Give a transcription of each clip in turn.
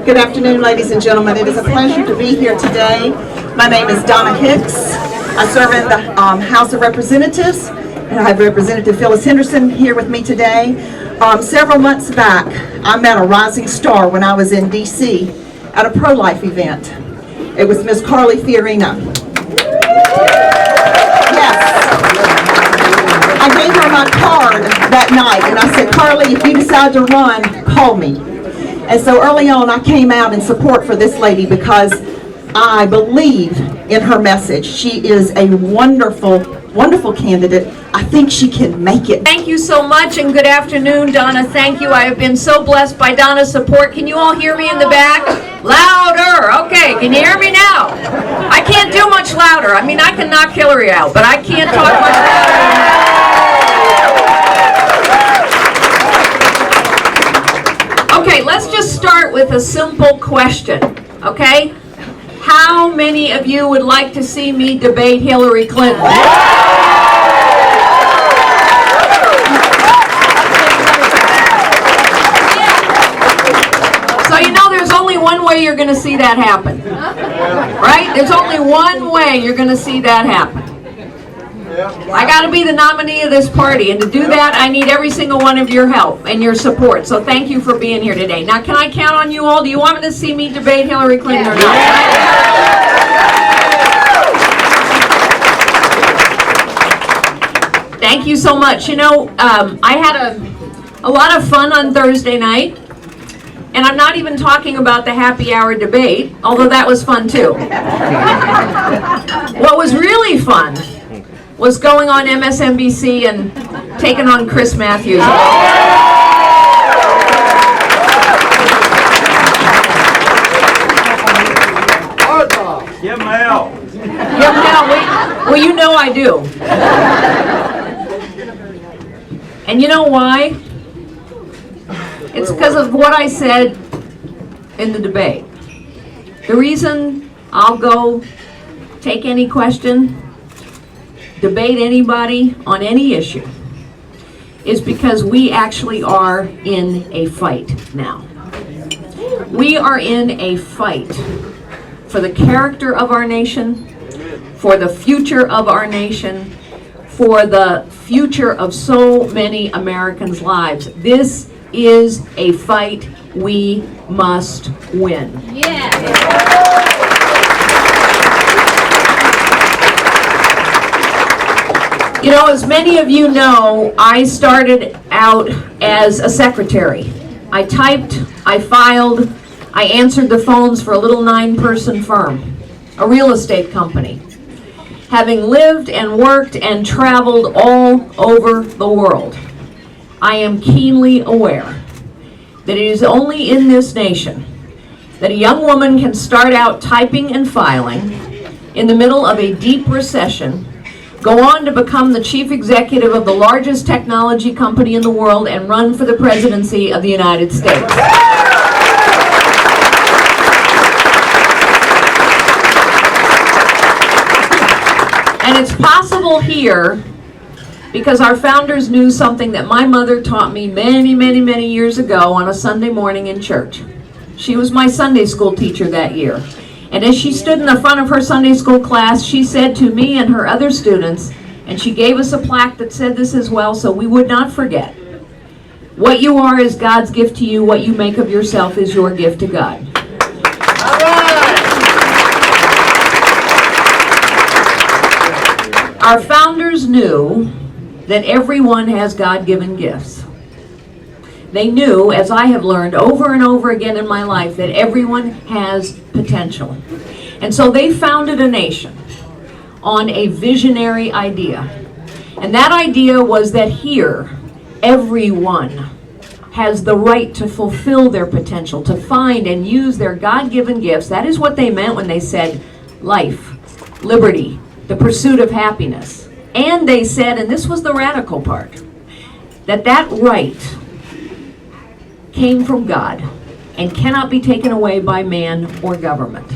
Good afternoon, ladies and gentlemen. It is a pleasure to be here today. My name is Donna Hicks. I serve in the House of Representatives, and I have Representative Phyllis Henderson here with me today. Several months back, I met a rising star when I was in D.C. at a pro-life event. It was Miss Carly Fiorina. I gave her my card that night, and I said, Carly, if you decide to run, call me. And so early on, I came out in support for this lady because I believe in her message. She is a wonderful, wonderful candidate. I think she can make it. Thank you so much, and good afternoon, Donna. Thank you. I have been so blessed by Donna's support. Can you all hear me in the back? Louder. Okay, can you hear me now? I can't do much louder. I mean, I can knock Hillary out, but I can't talk much louder. Okay, let's just start with a simple question, okay? How many of you would like to see me debate Hillary Clinton? So you know there's only one way you're going to see that happen, right? There's only one way you're going to see that happen. I got to be the nominee of this party, and to do that, I need every single one of your help and your support. So thank you for being here today. Now, can I count on you all? Do you want me to see me debate Hillary Clinton or not? Thank you so much. You know, I had a lot of fun on Thursday night, and I'm not even talking about the happy hour debate, although that was fun too. What was really fun was going on MSNBC and taking on Chris Matthews. Give him hell. Give him hell. Well, you know I do. And you know why? It's because of what I said in the debate. The reason I'll go take any question, debate anybody on any issue, is because we actually are in a fight now. We are in a fight for the character of our nation, for the future of our nation, for the future of so many Americans' lives. This is a fight we must win. Yeah. You know, as many of you know, I started out as a secretary. I typed, I filed, I answered the phones for a little 9-person firm, a real estate company. Having lived and worked and traveled all over the world, I am keenly aware that it is only in this nation that a young woman can start out typing and filing in the middle of a deep recession, go on to become the chief executive of the largest technology company in the world, and run for the presidency of the United States. And it's possible here because our founders knew something that my mother taught me many, many, many years ago on a Sunday morning in church. She was my Sunday school teacher that year. And as she stood in the front of her Sunday school class, she said to me and her other students, and she gave us a plaque that said this as well, so we would not forget. What you are is God's gift to you. What you make of yourself is your gift to God. Our founders knew that everyone has God-given gifts. They knew, as I have learned over and over again in my life, that everyone has potential. And so they founded a nation on a visionary idea. And that idea was that here, everyone has the right to fulfill their potential, to find and use their God-given gifts. That is what they meant when they said life, liberty, the pursuit of happiness. And they said, and this was the radical part, that that right came from God and cannot be taken away by man or government.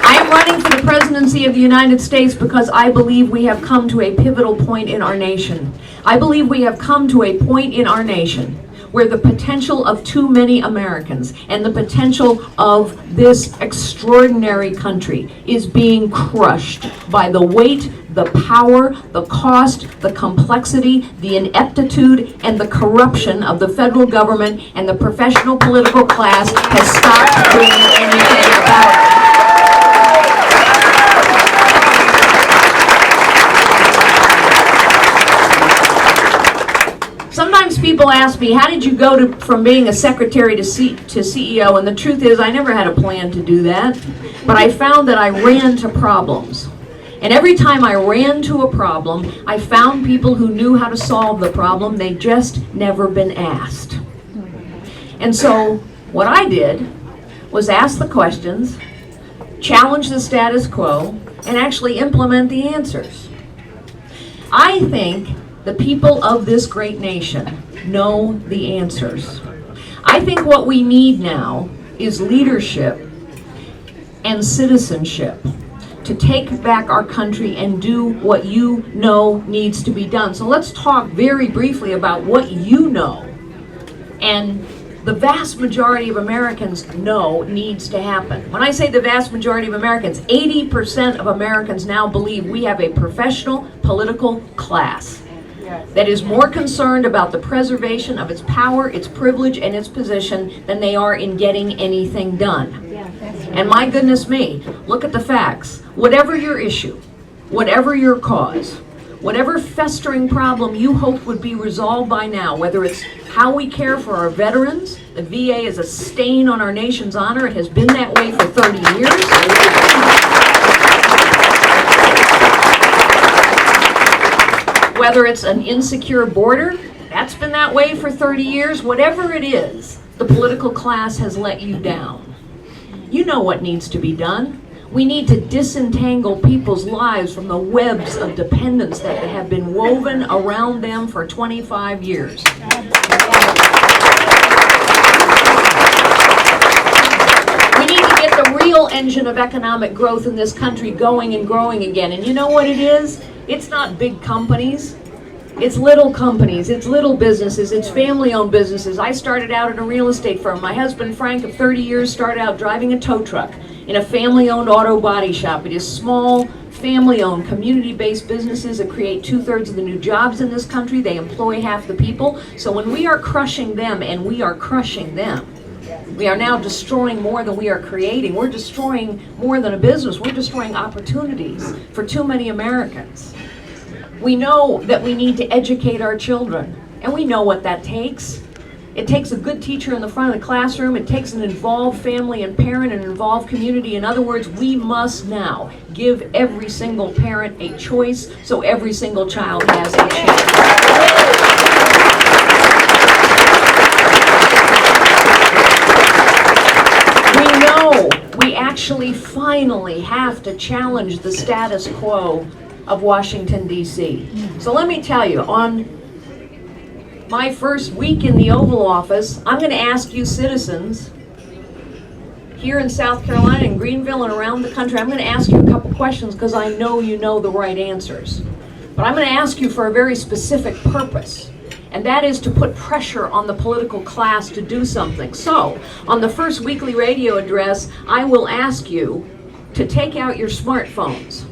I am I'm running for the presidency of the United States because I believe we have come to a pivotal point in our nation. I believe we have come to a point in our nation where the potential of too many Americans and the potential of this extraordinary country is being crushed by the weight, the power, the cost, the complexity, the ineptitude, and the corruption of the federal government, and the professional political class has stopped doing anything about it. Sometimes people ask me, how did you go from being a secretary to CEO? And the truth is, I never had a plan to do that. But I found that I ran to problems. And every time I ran to a problem, I found people who knew how to solve the problem. They'd just never been asked. And so what I did was ask the questions, challenge the status quo, and actually implement the answers. I think the people of this great nation know the answers. I think what we need now is leadership and citizenship to take back our country and do what you know needs to be done. So let's talk very briefly about what you know and the vast majority of Americans know needs to happen. When I say the vast majority of Americans, 80% of Americans now believe we have a professional political class that is more concerned about the preservation of its power, its privilege, and its position than they are in getting anything done. And my goodness me, look at the facts. Whatever your issue, whatever your cause, whatever festering problem you hoped would be resolved by now, whether it's how we care for our veterans, the VA is a stain on our nation's honor, it has been that way for 30 years. Whether it's an insecure border, that's been that way for 30 years. Whatever it is, the political class has let you down. You know what needs to be done. We need to disentangle people's lives from the webs of dependence that have been woven around them for 25 years. We need to get the real engine of economic growth in this country going and growing again. And you know what it is? It's not big companies. It's little companies, it's little businesses, it's family-owned businesses. I started out in a real estate firm. My husband, Frank, of 30 years, started out driving a tow truck in a family-owned auto body shop. It is small, family-owned, community-based businesses that create 2/3 of the new jobs in this country. They employ half the people. So when we are crushing them, and we are crushing them, we are now destroying more than we are creating. We're destroying more than a business. We're destroying opportunities for too many Americans. We know that we need to educate our children, and we know what that takes. It takes a good teacher in the front of the classroom. It takes an involved family and parent and involved community. In other words, we must now give every single parent a choice so every single child has a chance. We know we actually finally have to challenge the status quo of Washington, D.C. So let me tell you, on my first week in the Oval Office, I'm going to ask you citizens here in South Carolina, in Greenville, and around the country, I'm going to ask you a couple questions because I know you know the right answers. But I'm going to ask you for a very specific purpose, and that is to put pressure on the political class to do something. So, on the first weekly radio address, I will ask you to take out your smartphones.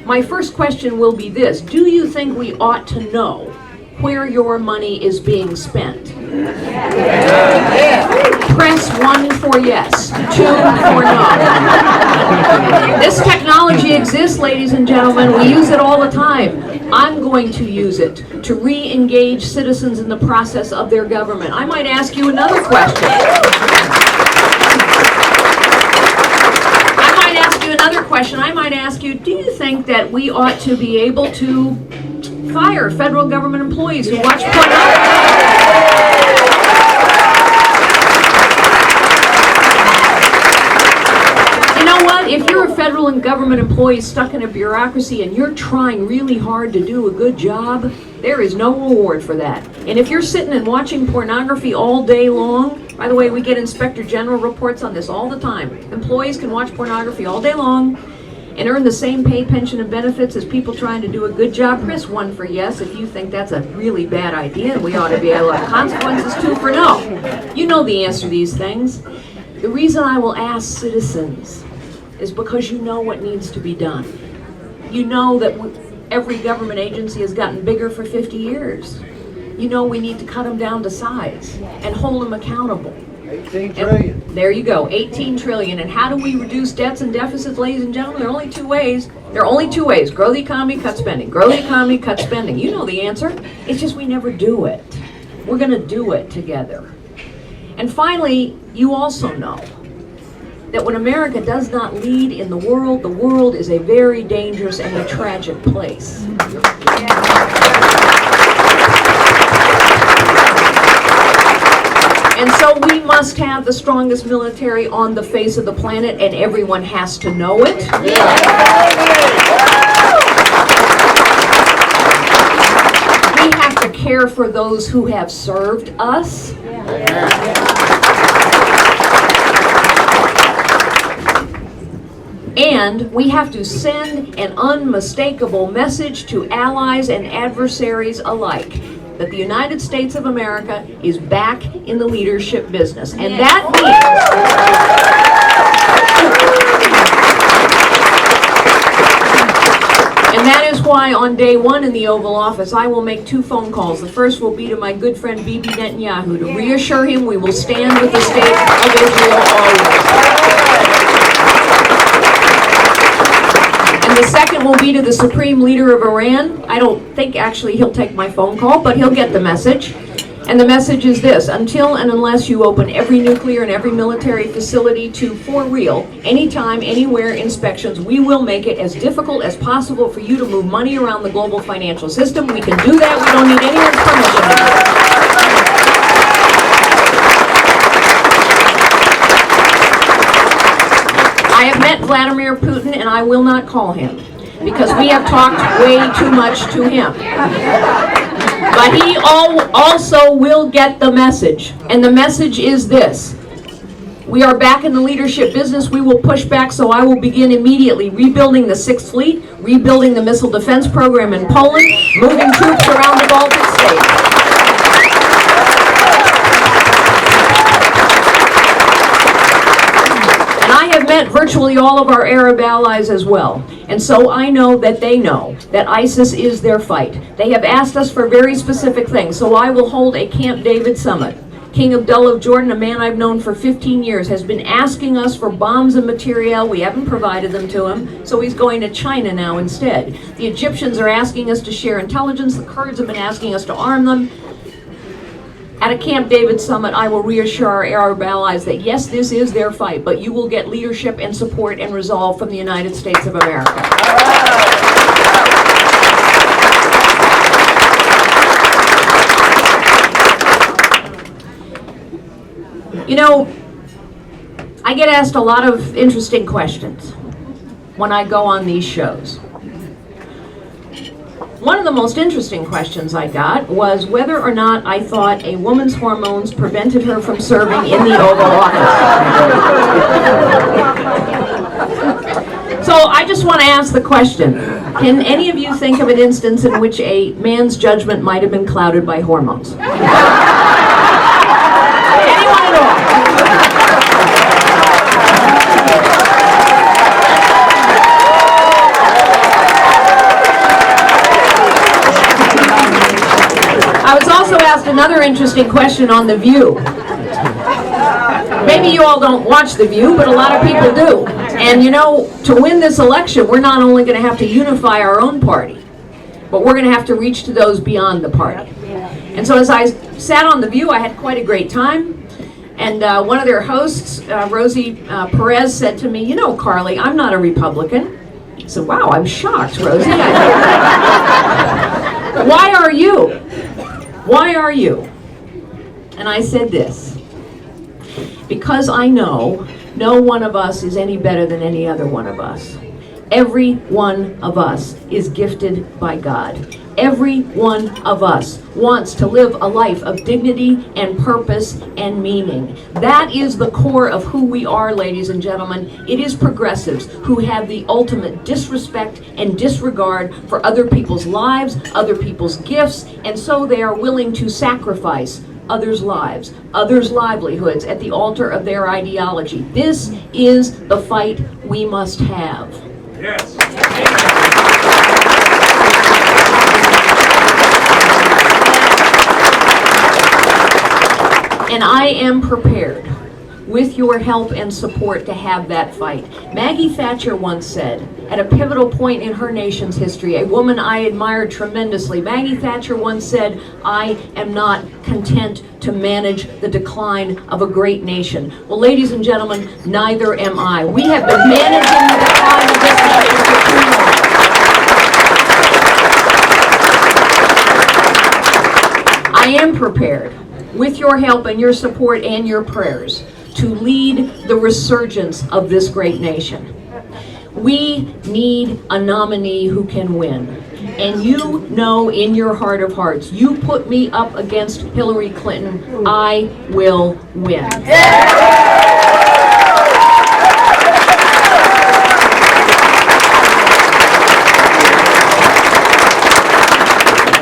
My first question will be this: do you think we ought to know where your money is being spent? Press 1 for yes, 2 for no. This technology exists, ladies and gentlemen. We use it all the time. I'm going to use it to re-engage citizens in the process of their government. I might ask you another question. I might ask you, do you think that we ought to be able to fire federal government employees who watch pornography? You know what? If you're a federal and government employee stuck in a bureaucracy and you're trying really hard to do a good job, There is no reward for that. And if you're sitting and watching pornography all day long, by the way, we get Inspector General reports on this all the time. Employees can watch pornography all day long and earn the same pay, pension, and benefits as people trying to do a good job. Press 1 for yes if you think that's a really bad idea, and we ought to be able to have consequences 2 for no. You know the answer to these things. The reason I will ask citizens is because you know what needs to be done. You know that every government agency has gotten bigger for 50 years. You know we need to cut them down to size and hold them accountable. 18 trillion. And there you go, 18 trillion. And how do we reduce debts and deficits, ladies and gentlemen? There are only 2 ways. There are only 2 ways. Grow the economy, cut spending. Grow the economy, cut spending. You know the answer. It's just we never do it. We're going to do it together. And finally, you also know that when America does not lead in the world is a very dangerous and a tragic place. And so we must have the strongest military on the face of the planet, and everyone has to know it. We have to care for those who have served us. And we have to send an unmistakable message to allies and adversaries alike that the United States of America is back in the leadership business. And that means, and that is why on day 1 in the Oval Office, I will make 2 phone calls. The first will be to my good friend Bibi Netanyahu to reassure him we will stand with the state of Israel always. And the second will be to the Supreme Leader of Iran. I don't think actually he'll take my phone call, but he'll get the message. And the message is this: until and unless you open every nuclear and every military facility to, for real, anytime, anywhere inspections, we will make it as difficult as possible for you to move money around the global financial system. We can do that. We don't need anyone's permission to do it. I have met Vladimir Putin, and I will not call him because we have talked way too much to him. But he also will get the message, and the message is this: we are back in the leadership business. We will push back, so I will begin immediately rebuilding the 6th Fleet, rebuilding the missile defense program in Poland, moving troops around the Baltic states. I have met virtually all of our Arab allies as well, and so I know that they know that ISIS is their fight. They have asked us for very specific things, so I will hold a Camp David summit. King Abdullah of Jordan, a man I've known for 15 years, has been asking us for bombs and materiel. We haven't provided them to him, so he's going to China now instead. The Egyptians are asking us to share intelligence. The Kurds have been asking us to arm them. At a Camp David summit, I will reassure our Arab allies that yes, this is their fight, but you will get leadership and support and resolve from the United States of America. You know, I get asked a lot of interesting questions when I go on these shows. One of the most interesting questions I got was whether or not I thought a woman's hormones prevented her from serving in the Oval Office. So I just want to ask the question, can any of you think of an instance in which a man's judgment might have been clouded by hormones? Anyone at all? I was also asked another interesting question on The View. Maybe you all don't watch The View, but a lot of people do. And you know, to win this election, we're not only going to have to unify our own party, but we're going to have to reach to those beyond the party. And so as I sat on The View, I had quite a great time. And one of their hosts, Rosie Perez, said to me, "You know, Carly, I'm not a Republican." I said, "Wow, I'm shocked, Rosie." "Why are you? Why are you?" And I said this: because I know no one of us is any better than any other one of us. Every one of us is gifted by God. every one of us wants to live a life of dignity and purpose and meaning. That is the core of who we are, ladies and gentlemen. It is progressives who have the ultimate disrespect and disregard for other people's lives, other people's gifts, and so they are willing to sacrifice others' lives, others' livelihoods at the altar of their ideology. This is the fight we must have. Yes. And I am prepared, with your help and support, to have that fight. Maggie Thatcher once said, at a pivotal point in her nation's history, a woman I admired tremendously, Maggie Thatcher once said, "I am not content to manage the decline of a great nation." Well, ladies and gentlemen, neither am I. We have been managing the decline of this nation for too long. I am prepared, with your help and your support and your prayers, to lead the resurgence of this great nation. We need a nominee who can win. And you know in your heart of hearts, you put me up against Hillary Clinton, I will win.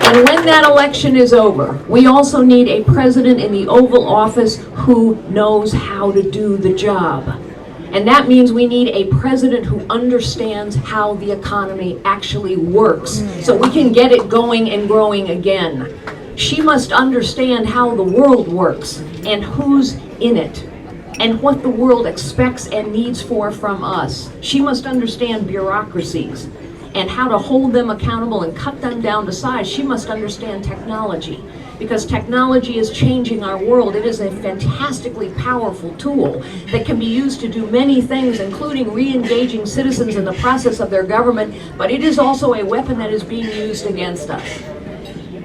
And when that election is over, we also need a president in the Oval Office who knows how to do the job. And that means we need a president who understands how the economy actually works, so we can get it going and growing again. She must understand how the world works and who's in it, and what the world expects and needs from us. She must understand bureaucracies and how to hold them accountable and cut them down to size. She must understand technology, because technology is changing our world. It is a fantastically powerful tool that can be used to do many things, including re-engaging citizens in the process of their government, but it is also a weapon that is being used against us.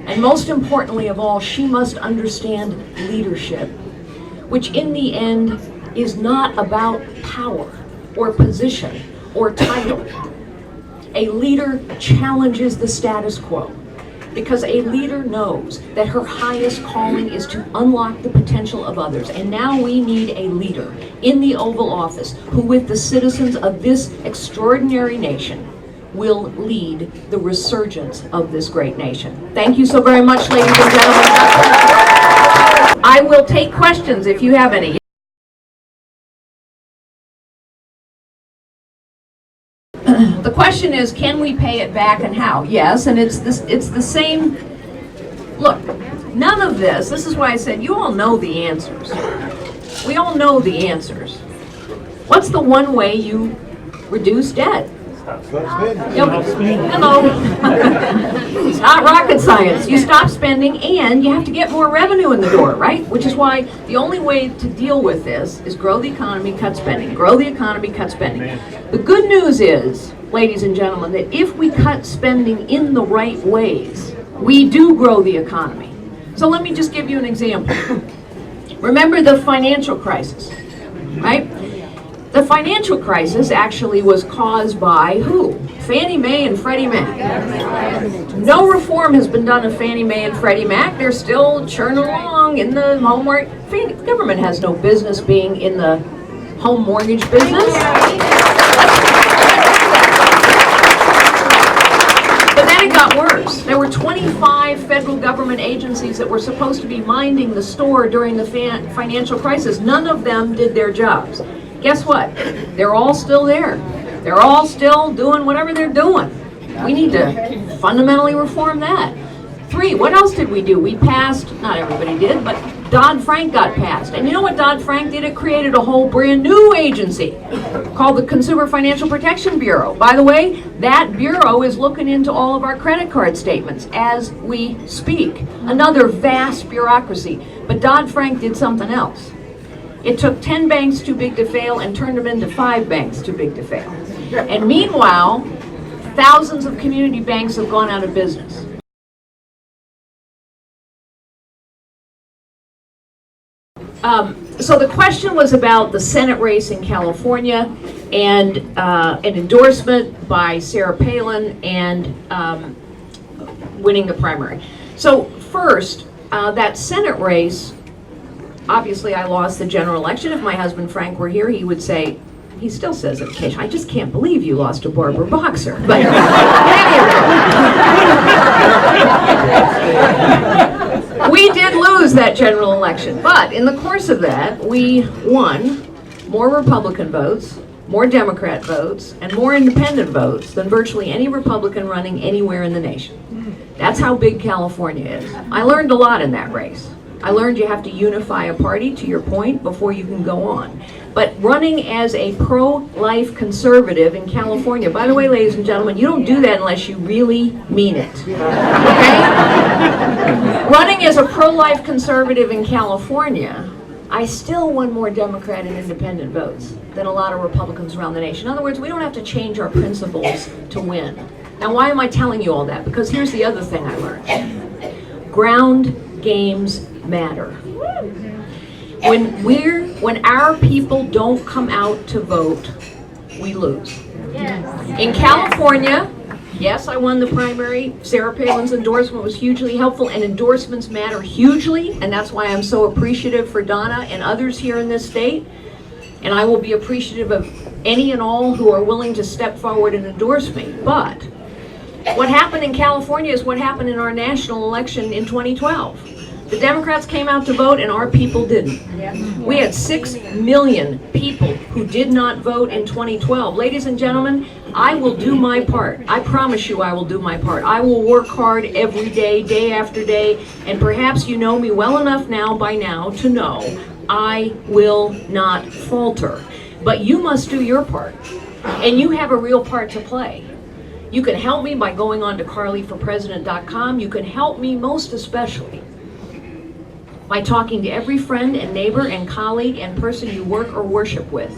And most importantly of all, she must understand leadership, which in the end is not about power or position or title. A leader challenges the status quo, because a leader knows that her highest calling is to unlock the potential of others. And now we need a leader in the Oval Office who, with the citizens of this extraordinary nation, will lead the resurgence of this great nation. Thank you so very much, ladies and gentlemen. I will take questions if you have any. The question is, can we pay it back and how? Yes, and it's the same. Look, none of this is why I said you all know the answers. We all know the answers. What's the one way you reduce debt? Hello. It's not rocket science. You stop spending and you have to get more revenue in the door, right? Which is why the only way to deal with this is grow the economy, cut spending. Grow the economy, cut spending. The good news is, ladies and gentlemen, that if we cut spending in the right ways, we do grow the economy. So let me just give you an example. Remember the financial crisis, right? The financial crisis actually was caused by who? Fannie Mae and Freddie Mac. No reform has been done of Fannie Mae and Freddie Mac. They're still churning along in the home mortgage. The government has no business being in the home mortgage business. But then it got worse. There were 25 federal government agencies that were supposed to be minding the store during the financial crisis. None of them did their jobs. Guess what? They're all still there. They're all still doing whatever they're doing. We need to fundamentally reform that. 3, what else did we do? We passed, not everybody did, but Dodd-Frank got passed. And you know what Dodd-Frank did? It created a whole brand new agency called the Consumer Financial Protection Bureau. By the way, that bureau is looking into all of our credit card statements as we speak. Another vast bureaucracy. But Dodd-Frank did something else. It took 10 banks too big to fail and turned them into 5 banks too big to fail. And meanwhile, thousands of community banks have gone out of business. So the question was about the Senate race in California and an endorsement by Sarah Palin and winning the primary. So first, that Senate race, obviously I lost the general election. If my husband Frank were here, he would say, he still says it occasionally, I just can't believe you lost to Barbara Boxer. But we did lose that general election. But in the course of that, we won more Republican votes, more Democrat votes, and more independent votes than virtually any Republican running anywhere in the nation. That's how big California is. I learned a lot in that race. I learned you have to unify a party, to your point, before you can go on. But running as a pro-life conservative in California, by the way, ladies and gentlemen, you don't do that unless you really mean it. Okay? Running as a pro-life conservative in California, I still won more Democrat and independent votes than a lot of Republicans around the nation. In other words, we don't have to change our principles to win. Now, why am I telling you all that? Because here's the other thing I learned. Ground games matter. When our people don't come out to vote, we lose. Yes. In California, yes, I won the primary. Sarah Palin's endorsement was hugely helpful, and endorsements matter hugely, and that's why I'm so appreciative for Donna and others here in this state. And I will be appreciative of any and all who are willing to step forward and endorse me. But what happened in California is what happened in our national election in 2012. The Democrats came out to vote and our people didn't. We had 6 million people who did not vote in 2012. Ladies and gentlemen, I will do my part. I promise you I will do my part. I will work hard every day, day after day, and perhaps you know me well enough now by now to know I will not falter. But you must do your part, and you have a real part to play. You can help me by going on to carlyforpresident.com. You can help me most especially by talking to every friend and neighbor and colleague and person you work or worship with.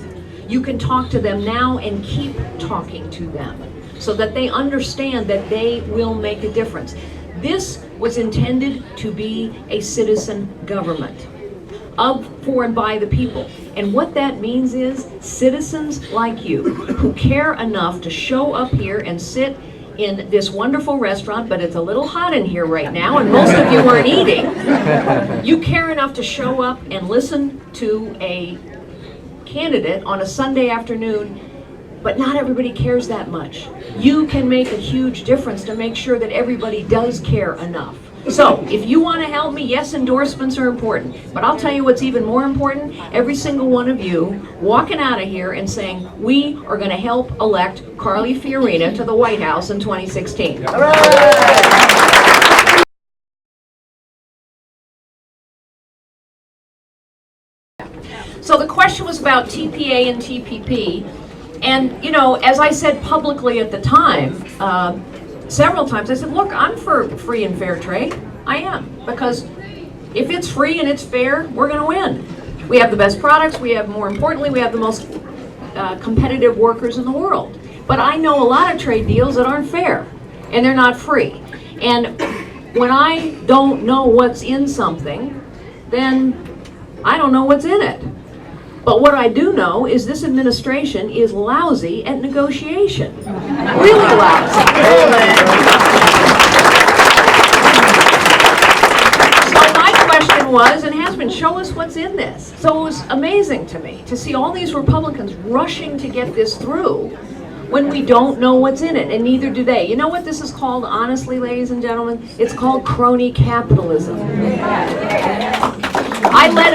You can talk to them now and keep talking to them so that they understand that they will make a difference. This was intended to be a citizen government of, for, and by the people. And what that means is citizens like you who care enough to show up here and sit in this wonderful restaurant, but it's a little hot in here right now and most of you aren't eating. You care enough to show up and listen to a candidate on a Sunday afternoon, but not everybody cares that much. You can make a huge difference to make sure that everybody does care enough. So, if you want to help me, yes, endorsements are important, but I'll tell you what's even more important, every single one of you walking out of here and saying, we are going to help elect Carly Fiorina to the White House in 2016. So the question was about TPA and TPP, and you know, as I said publicly at the time, several times, I said, look, I'm for free and fair trade. I am, because if it's free and it's fair, we're going to win. We have the best products, we have, more importantly, we have the most competitive workers in the world. But I know a lot of trade deals that aren't fair, and they're not free. And when I don't know what's in something, then I don't know what's in it. But what I do know is this administration is lousy at negotiation. Really lousy. So my question was, and has been, show us what's in this. So it was amazing to me to see all these Republicans rushing to get this through when we don't know what's in it, and neither do they. You know what this is called, honestly, ladies and gentlemen? It's called crony capitalism. I led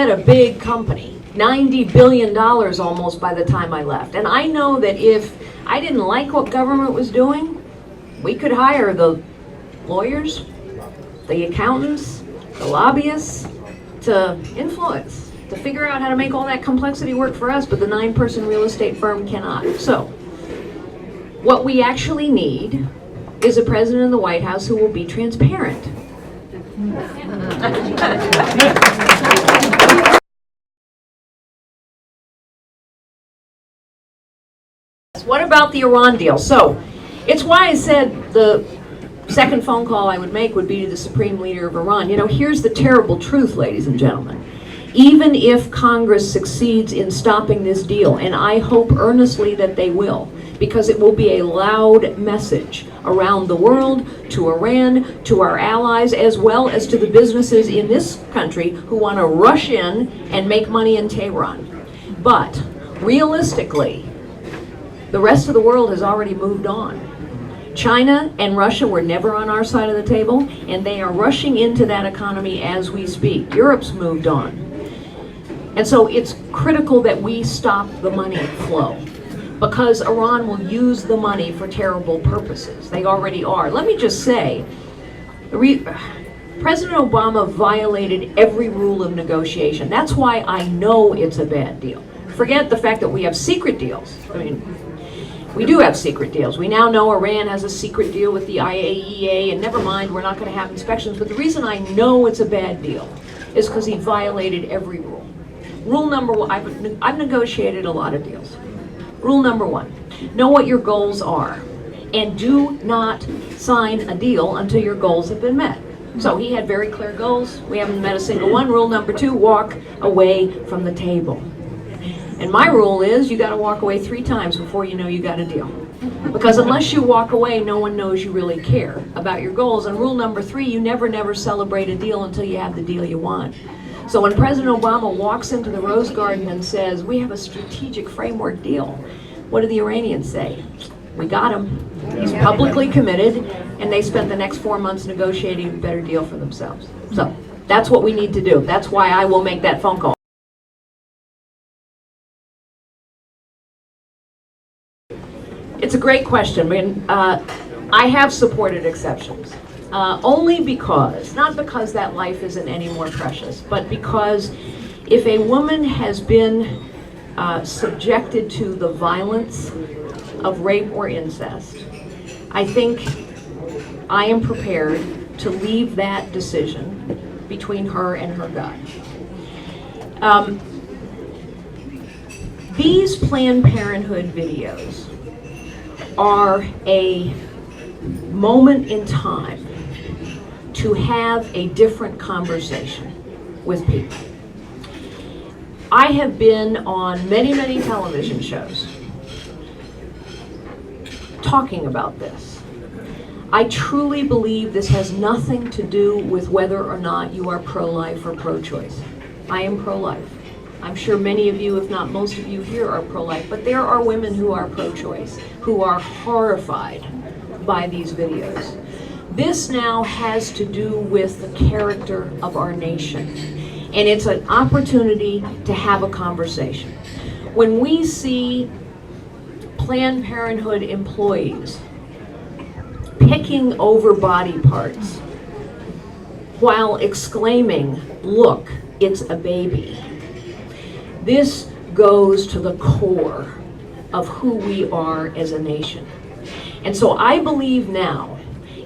a big company. $90 billion almost by the time I left. And I know that if I didn't like what government was doing, we could hire the lawyers, the accountants, the lobbyists to influence, to figure out how to make all that complexity work for us, but the 9-person real estate firm cannot. So, what we actually need is a president of the White House who will be transparent. What about the Iran deal? So, it's why I said the second phone call I would make would be to the Supreme Leader of Iran. You know, here's the terrible truth, ladies and gentlemen. Even if Congress succeeds in stopping this deal, and I hope earnestly that they will, because it will be a loud message around the world, to Iran, to our allies, as well as to the businesses in this country who want to rush in and make money in Tehran. But realistically, the rest of the world has already moved on. China and Russia were never on our side of the table, and they are rushing into that economy as we speak. Europe's moved on. And so it's critical that we stop the money flow, because Iran will use the money for terrible purposes. They already are. Let me just say, President Obama violated every rule of negotiation. That's why I know it's a bad deal. Forget the fact that we have secret deals. I mean, we do have secret deals. We now know Iran has a secret deal with the IAEA, and never mind, we're not going to have inspections. But the reason I know it's a bad deal is because he violated every rule. Rule number one, I've negotiated a lot of deals. Rule number one, know what your goals are, and do not sign a deal until your goals have been met. So he had very clear goals. We haven't met a single one. Rule number two, walk away from the table. And my rule is you got to walk away 3 times before you know you got a deal. Because unless you walk away, no one knows you really care about your goals. And rule number 3, you never celebrate a deal until you have the deal you want. So when President Obama walks into the Rose Garden and says, we have a strategic framework deal, what do the Iranians say? We got him. He's publicly committed, and they spent the next 4 months negotiating a better deal for themselves. So that's what we need to do. That's why I will make that phone call. It's a great question. I mean, I have supported exceptions. Only because, not because that life isn't any more precious, but because if a woman has been subjected to the violence of rape or incest, I think I am prepared to leave that decision between her and her God. These Planned Parenthood videos are a moment in time to have a different conversation with people. I have been on many television shows talking about this. I truly believe this has nothing to do with whether or not you are pro-life or pro-choice. I am pro-life. I'm sure many of you, if not most of you here, are pro-life, but there are women who are pro-choice, who are horrified by these videos. This now has to do with the character of our nation, and it's an opportunity to have a conversation. When we see Planned Parenthood employees picking over body parts while exclaiming, "Look, it's a baby," this goes to the core of who we are as a nation. And so I believe now,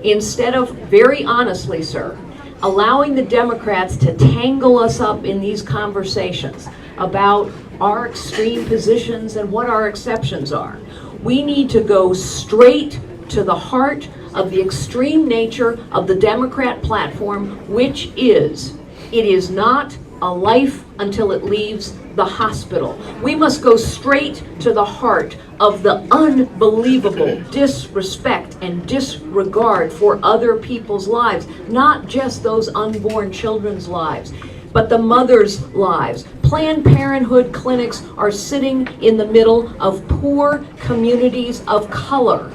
instead of, very honestly, sir, allowing the Democrats to tangle us up in these conversations about our extreme positions and what our exceptions are, we need to go straight to the heart of the extreme nature of the Democrat platform, which is, it is not a life until it leaves the hospital. We must go straight to the heart of the unbelievable disrespect and disregard for other people's lives, not just those unborn children's lives, but the mothers' lives. Planned Parenthood clinics are sitting in the middle of poor communities of color.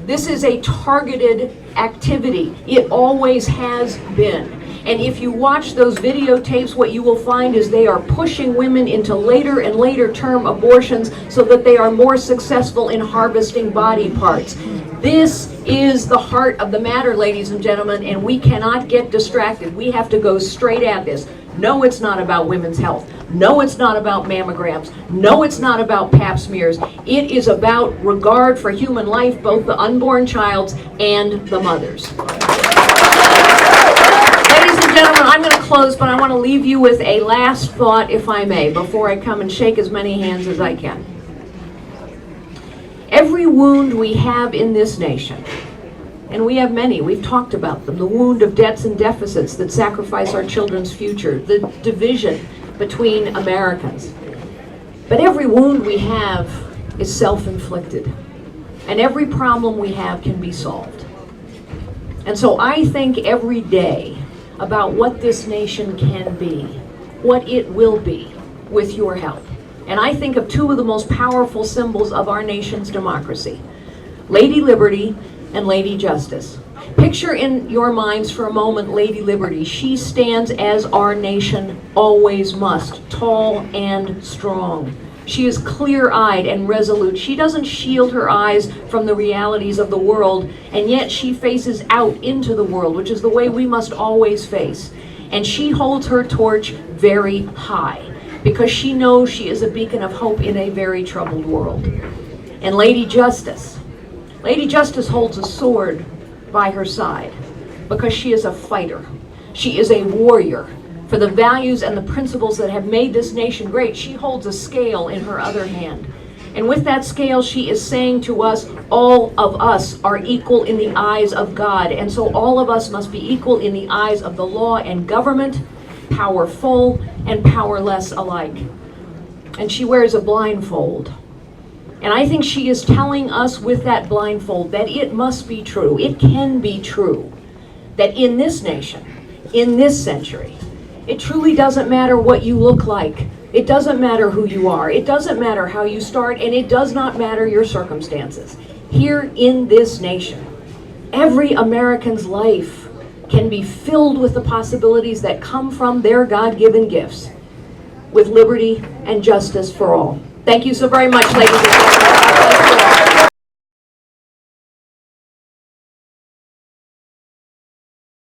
This is a targeted activity. It always has been. And if you watch those videotapes, what you will find is they are pushing women into later and later term abortions so that they are more successful in harvesting body parts. This is the heart of the matter, ladies and gentlemen, and we cannot get distracted. We have to go straight at this. No, it's not about women's health. No, it's not about mammograms. No, it's not about pap smears. It is about regard for human life, both the unborn child's and the mother's. Ladies and gentlemen, I'm going to close, but I want to leave you with a last thought, if I may, before I come and shake as many hands as I can. Every wound we have in this nation, and we have many, we've talked about them, the wound of debts and deficits that sacrifice our children's future, the division between Americans. But every wound we have is self-inflicted. and every problem we have can be solved. And so I think every day about what this nation can be, what it will be, with your help. And I think of two of the most powerful symbols of our nation's democracy, Lady Liberty and Lady Justice. Picture in your minds for a moment Lady Liberty. She stands as our nation always must, tall and strong. She is clear-eyed and resolute. She doesn't shield her eyes from the realities of the world, and yet she faces out into the world, which is the way we must always face. And she holds her torch very high, because she knows she is a beacon of hope in a very troubled world. And Lady Justice holds a sword by her side, because she is a fighter. She is a warrior for the values and the principles that have made this nation great. She holds a scale in her other hand. And with that scale, she is saying to us, all of us are equal in the eyes of God. And so all of us must be equal in the eyes of the law and government, powerful and powerless alike. And she wears a blindfold. And I think she is telling us with that blindfold that it must be true, it can be true, that in this nation, in this century, it truly doesn't matter what you look like. It doesn't matter who you are. It doesn't matter how you start, and it does not matter your circumstances. Here in this nation, every American's life can be filled with the possibilities that come from their God-given gifts, with liberty and justice for all. Thank you so very much, ladies and gentlemen.